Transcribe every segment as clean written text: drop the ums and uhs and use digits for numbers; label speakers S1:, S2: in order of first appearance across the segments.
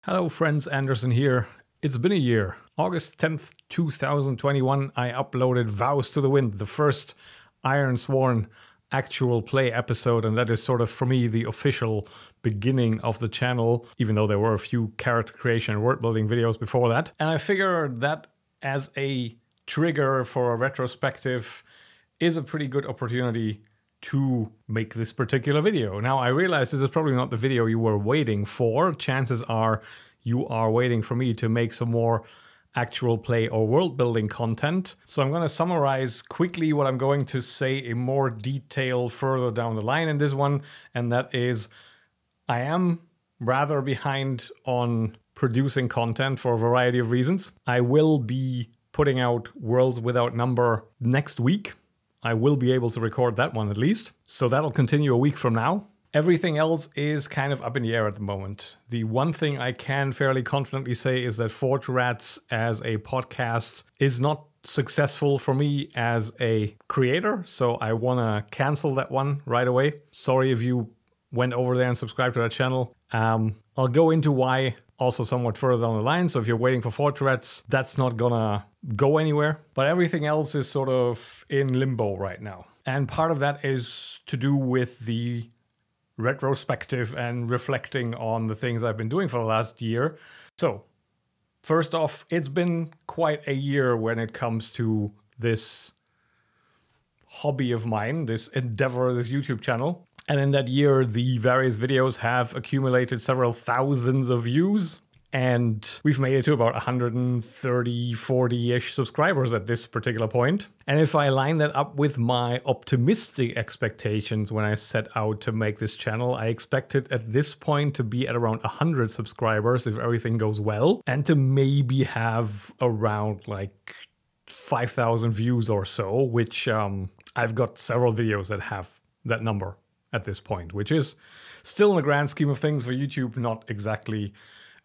S1: Hello friends, Anderson here. It's been a year. August 10th, 2021, I uploaded Vows to the Wind, the first Iron Sworn actual play episode, and that is sort of, for me, the official beginning of the channel, even though there were a few character creation and world building videos before that. And I figure that as a trigger for a retrospective is a pretty good opportunity to make this particular video. Now, I realize this is probably not the video you were waiting for. Chances are you are waiting for me to make some more actual play or world building content. So I'm going to summarize quickly what I'm going to say in more detail further down the line in this one. And that is, I am rather behind on producing content for a variety of reasons. I will be putting out Worlds Without Number next week. I will be able to record that one at least. So that'll continue a week from now. Everything else is kind of up in the air at the moment. The one thing I can fairly confidently say is that Forge Rats as a podcast is not successful for me as a creator. So I want to cancel that one right away. Sorry if you went over there and subscribed to that channel. I'll go into why also somewhat further down the line. So if you're waiting for Forge Rats, that's not gonna go anywhere. But everything else is sort of in limbo right now. And part of that is to do with the retrospective and reflecting on the things I've been doing for the last year. So first off, it's been quite a year when it comes to this hobby of mine, this endeavor, this YouTube channel. And in that year, the various videos have accumulated several thousands of views. And we've made it to about 130, 40-ish subscribers at this particular point. And if I line that up with my optimistic expectations when I set out to make this channel, I expected at this point to be at around 100 subscribers if everything goes well, and to maybe have around like 5,000 views or so, which I've got several videos that have that number at this point, which is still in the grand scheme of things for YouTube, not exactly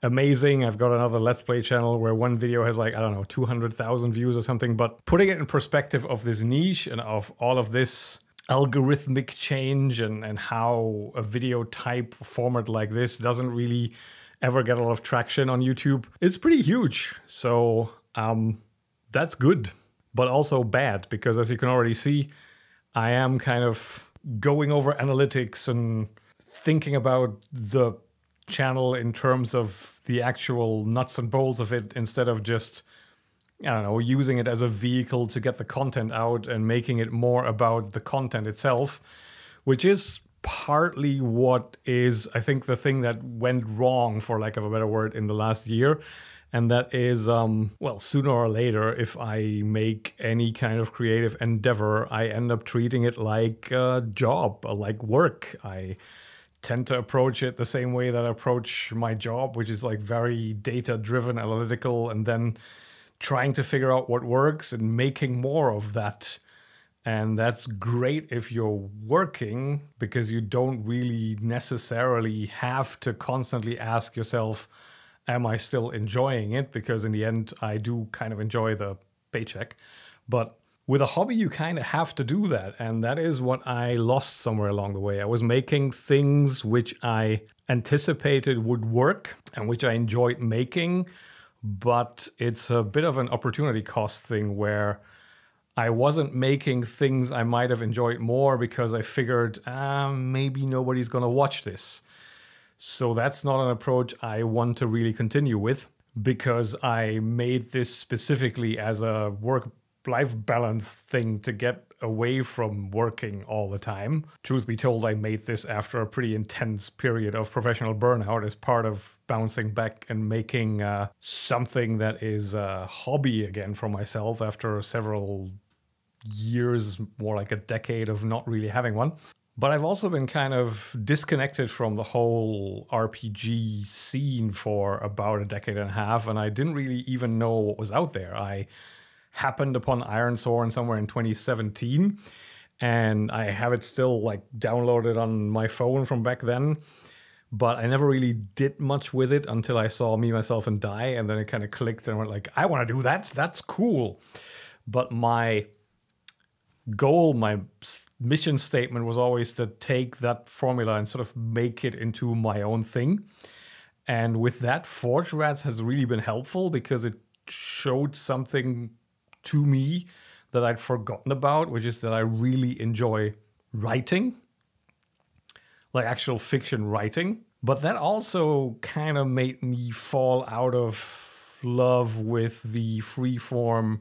S1: amazing. I've got another Let's Play channel where one video has like, I don't know, 200,000 views or something. But putting it in perspective of this niche and of all of this algorithmic change and how a video type format like this doesn't really ever get a lot of traction on YouTube, it's pretty huge. So that's good, but also bad, because as you can already see, I am kind of going over analytics and thinking about the channel in terms of the actual nuts and bolts of it, instead of just, I don't know, using it as a vehicle to get the content out and making it more about the content itself, which is partly what is, I think, the thing that went wrong, for lack of a better word, in the last year. And that is, well, sooner or later, if I make any kind of creative endeavor, I end up treating it like a job, like work. I tend to approach it the same way that I approach my job, which is like very data-driven, analytical, and then trying to figure out what works and making more of that. And that's great if you're working, because you don't really necessarily have to constantly ask yourself, am I still enjoying it? Because in the end, I do kind of enjoy the paycheck. But with a hobby, you kind of have to do that. And that is what I lost somewhere along the way. I was making things which I anticipated would work and which I enjoyed making. But it's a bit of an opportunity cost thing where I wasn't making things I might have enjoyed more because I figured, maybe nobody's going to watch this. So that's not an approach I want to really continue with, because I made this specifically as a work-life balance thing to get away from working all the time. Truth be told, I made this after a pretty intense period of professional burnout as part of bouncing back and making something that is a hobby again for myself after several years, more like a decade of not really having one. But I've also been kind of disconnected from the whole RPG scene for about a decade and a half, and I didn't really even know what was out there. I happened upon Iron Sworn somewhere in 2017, and I have it still like downloaded on my phone from back then, but I never really did much with it until I saw Me, Myself, and Die, and then it kind of clicked and I went like, I want to do that, that's cool. But my goal, my mission statement was always to take that formula and sort of make it into my own thing. And with that, Forge Rats has really been helpful because it showed something to me that I'd forgotten about, which is that I really enjoy writing, like actual fiction writing. But that also kind of made me fall out of love with the freeform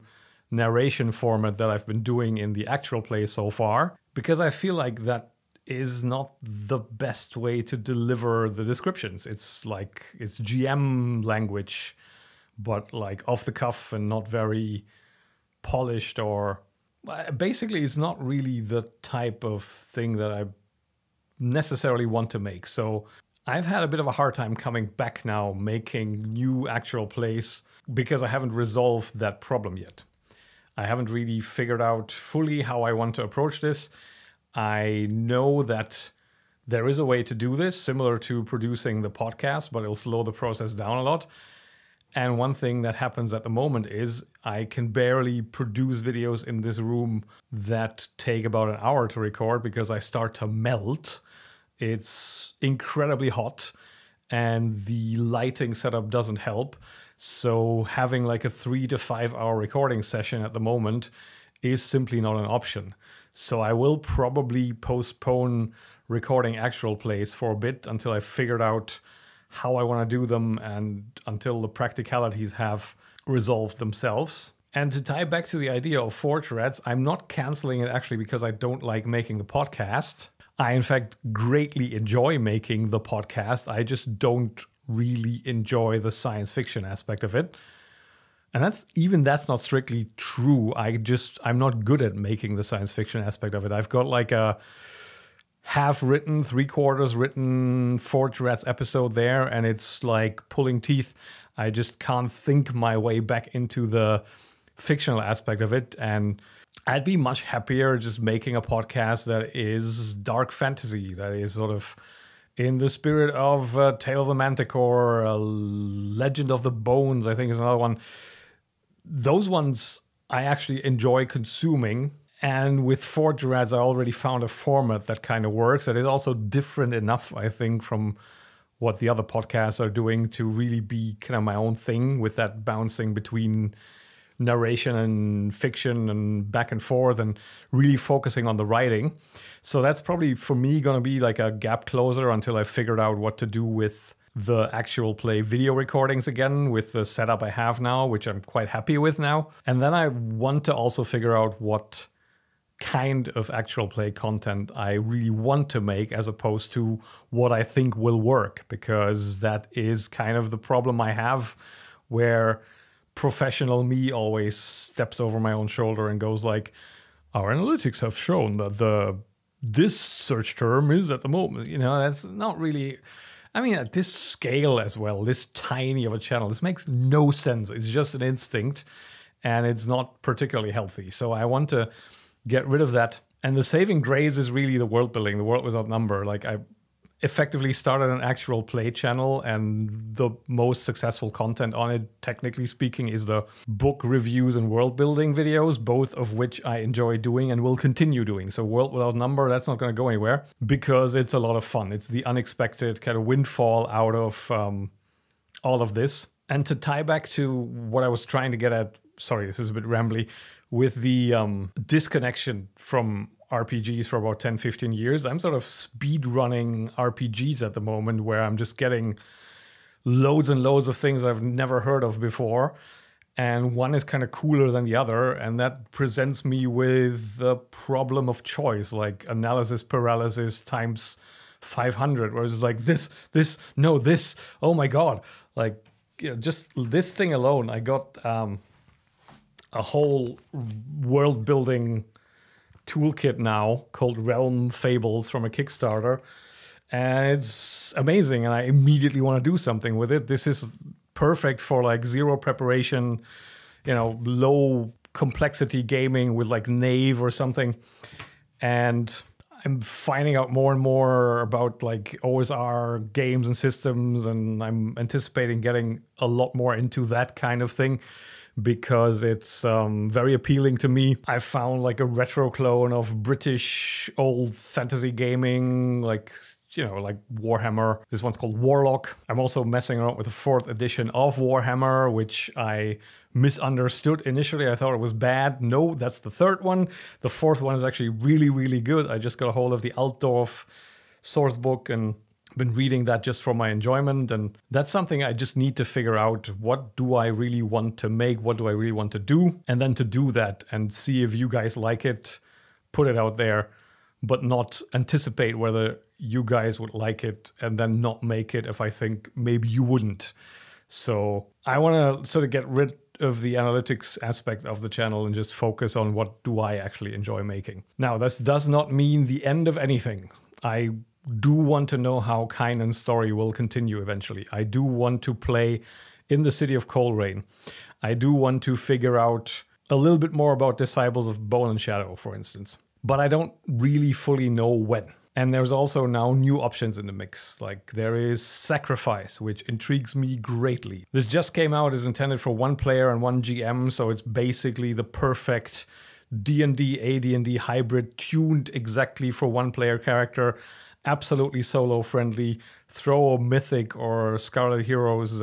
S1: narration format that I've been doing in the actual play so far, because I feel like that is not the best way to deliver the descriptions. It's like, it's GM language, but like off the cuff and not very polished, or basically it's not really the type of thing that I necessarily want to make. So I've had a bit of a hard time coming back now, making new actual plays, because I haven't resolved that problem yet. I haven't really figured out fully how I want to approach this. I know that there is a way to do this, similar to producing the podcast, but it'll slow the process down a lot. And one thing that happens at the moment is I can barely produce videos in this room that take about an hour to record, because I start to melt. It's incredibly hot and the lighting setup doesn't help. So having like a 3 to 5 hour recording session at the moment is simply not an option. So I will probably postpone recording actual plays for a bit until I figured out how I want to do them and until the practicalities have resolved themselves. And to tie back to the idea of Forge Rats, I'm not canceling it actually because I don't like making the podcast. I, in fact, greatly enjoy making the podcast. I just don't really enjoy the science fiction aspect of it. And that's not strictly true. I'm not good at making the science fiction aspect of it. I've got like a half written, 3/4 written Forge Rats episode there, and it's like pulling teeth. I just can't think my way back into the fictional aspect of it. And I'd be much happier just making a podcast that is dark fantasy, that is sort of in the spirit of Tale of the Manticore, Legend of the Bones, I think is another one. Those ones I actually enjoy consuming. And with Forge Rats, I already found a format that kind of works. That is also different enough, I think, from what the other podcasts are doing to really be kind of my own thing, with that bouncing between narration and fiction and back and forth and really focusing on the writing. So that's probably for me going to be like a gap closer until I figured out what to do with the actual play video recordings again, with the setup I have now, which I'm quite happy with now. And then I want to also figure out what kind of actual play content I really want to make, as opposed to what I think will work, because that is kind of the problem I have, where professional me always steps over my own shoulder and goes like, our analytics have shown that this search term is at the moment, that's not really, I mean, at this scale as well, this tiny of a channel, this makes no sense. It's just an instinct and it's not particularly healthy. So I want to get rid of that. And the saving grace is really the world building, the world without number. Like, I effectively started an actual play channel, and the most successful content on it, technically speaking, is the book reviews and world building videos, both of which I enjoy doing and will continue doing. So World Without Number, that's not going to go anywhere, because it's a lot of fun. It's the unexpected kind of windfall out of all of this. And to tie back to what I was trying to get at, sorry, this is a bit rambly, with the disconnection from RPGs for about 10, 15 years. I'm sort of speed running RPGs at the moment, where I'm just getting loads and loads of things I've never heard of before. And one is kind of cooler than the other. And that presents me with the problem of choice, like analysis paralysis times 500, where it's like this, oh my God. Like, just this thing alone, I got a whole world building toolkit now called Realm FABLES from a Kickstarter, and it's amazing, and I immediately want to do something with it. This is perfect for like zero preparation, low complexity gaming with like Knave or something. And I'm finding out more and more about like OSR games and systems, and I'm anticipating getting a lot more into that kind of thing, because it's very appealing to me. I found like a retro clone of British old fantasy gaming, like you know, like Warhammer. This one's called Warlock. I'm also messing around with the 4th edition of Warhammer, which I misunderstood initially. I thought it was bad. No, that's the 3rd one. The 4th one is actually really, really good. I just got a hold of the Altdorf source book and been reading that just for my enjoyment, and that's something I just need to figure out. What do I really want to make? What do I really want to do? And then to do that and see if you guys like it, put it out there, but not anticipate whether you guys would like it and then not make it if I think maybe you wouldn't. So I want to sort of get rid of the analytics aspect of the channel and just focus on what do I actually enjoy making. Now, this does not mean the end of anything. I do want to know how Kainen's story will continue eventually. I do want to play in the City of Coleraine. I do want to figure out a little bit more about Disciples of Bone and Shadow, for instance. But I don't really fully know when. And there's also now new options in the mix. Like there is Sacrifice, which intrigues me greatly. This just came out, is intended for 1 player and 1 GM, so it's basically the perfect D&D, AD&D hybrid, tuned exactly for 1 player character. Absolutely solo friendly. Throw a Mythic or Scarlet Heroes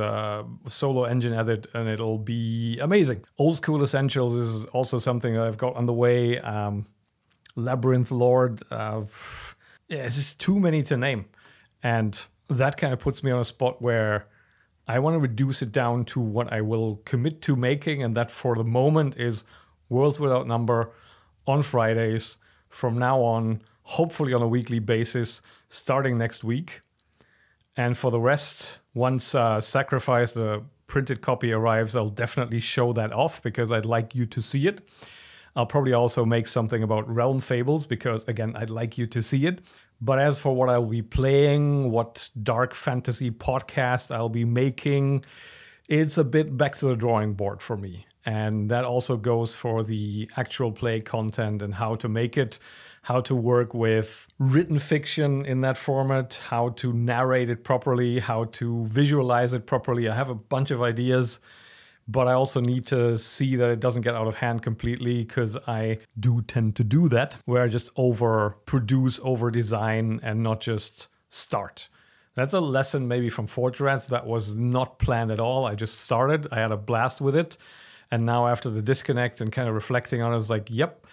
S1: solo engine at it and it'll be amazing. Old School Essentials is also something that I've got on the way. Labyrinth Lord. Yeah, it's just too many to name. And that kind of puts me on a spot where I want to reduce it down to what I will commit to making, and that for the moment is Worlds Without Number on Fridays from now on, hopefully on a weekly basis, starting next week. And for the rest, once Sacrifice, the printed copy, arrives, I'll definitely show that off because I'd like you to see it. I'll probably also make something about Realm Fables because, again, I'd like you to see it. But as for what I'll be playing, what dark fantasy podcast I'll be making, it's a bit back to the drawing board for me. And that also goes for the actual play content and how to make it, how to work with written fiction in that format, how to narrate it properly, how to visualize it properly. I have a bunch of ideas, but I also need to see that it doesn't get out of hand completely because I do tend to do that, where I just overproduce, overdesign, and not just start. That's a lesson maybe from Forge Rats that was not planned at all. I just started, I had a blast with it. And now after the disconnect and kind of reflecting on it, it's like, yep,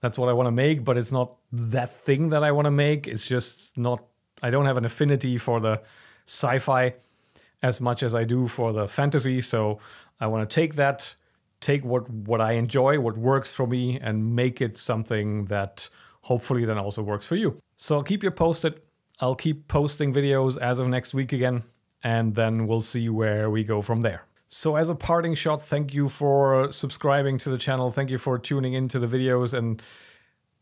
S1: that's what I want to make, but it's not that thing that I want to make. It's just not, I don't have an affinity for the sci-fi as much as I do for the fantasy. So I want to take what I enjoy, what works for me, and make it something that hopefully then also works for you. So I'll keep you posted. I'll keep posting videos as of next week again, and then we'll see where we go from there. So as a parting shot, thank you for subscribing to the channel. Thank you for tuning into the videos and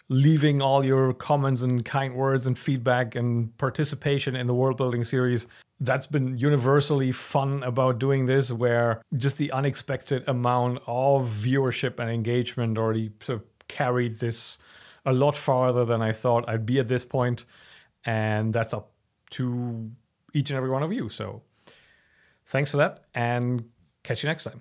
S1: leaving all your comments and kind words and feedback and participation in the world building series. That's been universally fun about doing this, where just the unexpected amount of viewership and engagement already sort of carried this a lot farther than I thought I'd be at this point. And that's up to each and every one of you. So thanks for that, and catch you next time.